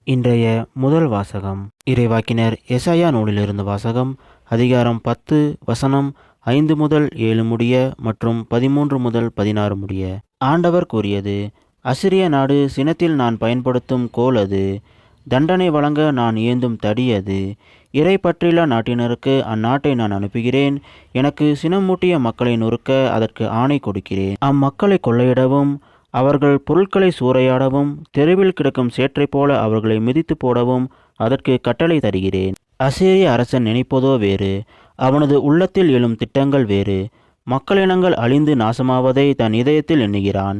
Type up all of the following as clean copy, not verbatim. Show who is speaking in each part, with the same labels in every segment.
Speaker 1: இன்றைய முதல் வாசகம் இறைவாக்கினர் எசாயா நூலிலிருந்து வாசகம். அதிகாரம் 10 வசனம் 5 முதல் 7 முடிய மற்றும் 13 முதல் 16 முடிய. ஆண்டவர் கூறியது: அசிரிய நாடு சினத்தில் நான் பயன்படுத்தும் கோல் அது, தண்டனை வழங்க நான் ஏந்தும் தடி அது. இறை பற்றில்லா நாட்டினருக்கு அந்நாட்டை நான் அனுப்புகிறேன். எனக்கு சினமூட்டிய மக்களை நொறுக்க அதற்கு ஆணை கொடுக்கிறேன். அம்மக்களை கொள்ளையிடவும் அவர்கள் பொருட்களை சூறையாடவும் தெருவில் கிடக்கும் சேற்றைப் போல அவர்களை மிதித்து போடவும் அதற்கு கட்டளை தருகிறேன். அசீரிய அரசன் நினைப்பதோ வேறு, அவனது உள்ளத்தில் எழும் திட்டங்கள் வேறு. மக்களினங்கள் அழிந்து நாசமாவதை தன் இதயத்தில் எண்ணுகிறான்.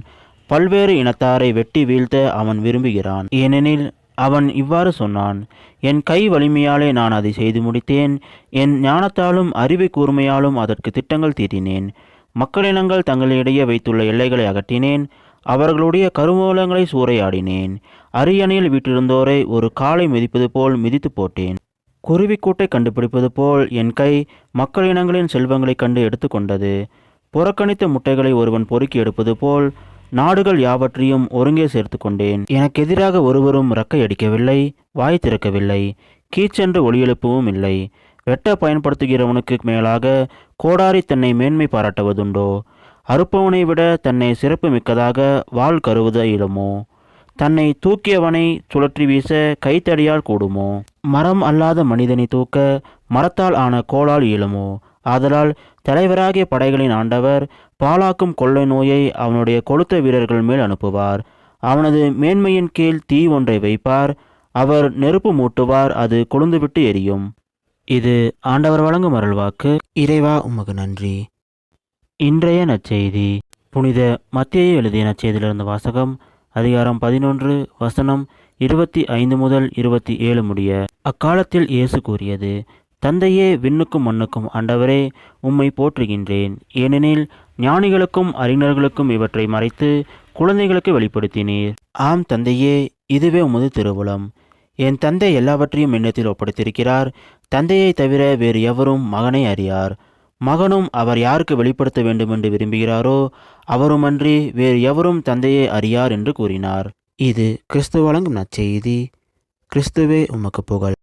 Speaker 1: பல்வேறு இனத்தாரை வெட்டி வீழ்த்த அவன் விரும்புகிறான். ஏனெனில் அவன் இவ்வாறு சொன்னான்: என் கை வலிமையாலே நான் அதை செய்து முடித்தேன். என் ஞானத்தாலும் அறிவை கூர்மையாலும் அதற்கு திட்டங்கள் தீட்டினேன். மக்களினங்கள் தங்களிடையே வைத்துள்ள எல்லைகளை அகற்றினேன். அவர்களுடைய கருமூலங்களை சூறையாடினேன். அரியணையில் வீற்றிருந்தோரை ஒரு காளை மிதிப்பது போல் மிதித்து போட்டேன். குருவிக்கூட்டை கண்டுபிடிப்பது போல் என் கை மக்களினங்களின் செல்வங்களைக் கண்டு எடுத்து கொண்டது. புறக்கணித்த முட்டைகளை ஒருவன் பொறுக்கி எடுப்பது போல் நாடுகள் யாவற்றையும் ஒருங்கே சேர்த்து கொண்டேன். எனக்கு எதிராக ஒருவரும் இறக்கை அடிக்கவில்லை, வாய் திறக்கவில்லை, கீச்சென்று ஒலி எழுப்பவும் இல்லை. வெட்ட பயன்படுத்துகிறவனுக்கு மேலாக கோடாரி தன்னை மேன்மை பாராட்டுவதுண்டோ? அறுப்பவனை விட தன்னை சிறப்பு மிக்கதாக வாள் கருவுத இயலுமோ? தன்னை தூக்கியவனை சுழற்றி வீச கைத்தடியால் கூடுமோ? மரம் அல்லாத மனிதனை தூக்க மரத்தால் ஆன கோலால் இயலுமோ? ஆதலால் தலைவராகிய படைகளின் ஆண்டவர் பாழாக்கும் கொள்ளை நோயை அவனுடைய கொழுத்த வீரர்கள் மேல் அனுப்புவார். அவனது மேன்மையின் கீழ் தீ ஒன்றை வைப்பார். அவர் நெருப்பு மூட்டுவார், அது கொழுந்துவிட்டு எரியும். இது ஆண்டவர் வழங்கும் அருள்வாக்கு. இறைவா, உமக்கு நன்றி. இன்றைய நற்செய்தி புனித மத்தேயு எழுதிய நற்செய்தியிலிருந்து வாசகம். அதிகாரம் 11 வசனம் 25 முதல் 27 முடிய. அக்காலத்தில் இயேசு கூறியது: தந்தையே, விண்ணுக்கும் மண்ணுக்கும் ஆண்டவரே, உம்மை போற்றுகின்றேன். ஏனெனில் ஞானிகளுக்கும் அறிஞர்களுக்கும் இவற்றை மறைத்து குழந்தைகளுக்கு வெளிப்படுத்தினீர். ஆம் தந்தையே, இதுவே உமது திருவுளம். என் தந்தை எல்லாவற்றையும் எண்ணத்தில் ஒப்படைத்திருக்கிறார். தந்தையை தவிர வேறு எவரும் மகனை அறியார். மகனும் அவர் யாருக்கு வெளிப்படுத்த வேண்டுமென்று விரும்புகிறாரோ அவருமன்றி வேறு எவரும் தந்தையை அறியார் என்று கூறினார். இது கிறிஸ்து வழங்கும் நற்செய்தி. கிறிஸ்துவே உமக்கு புகழ்.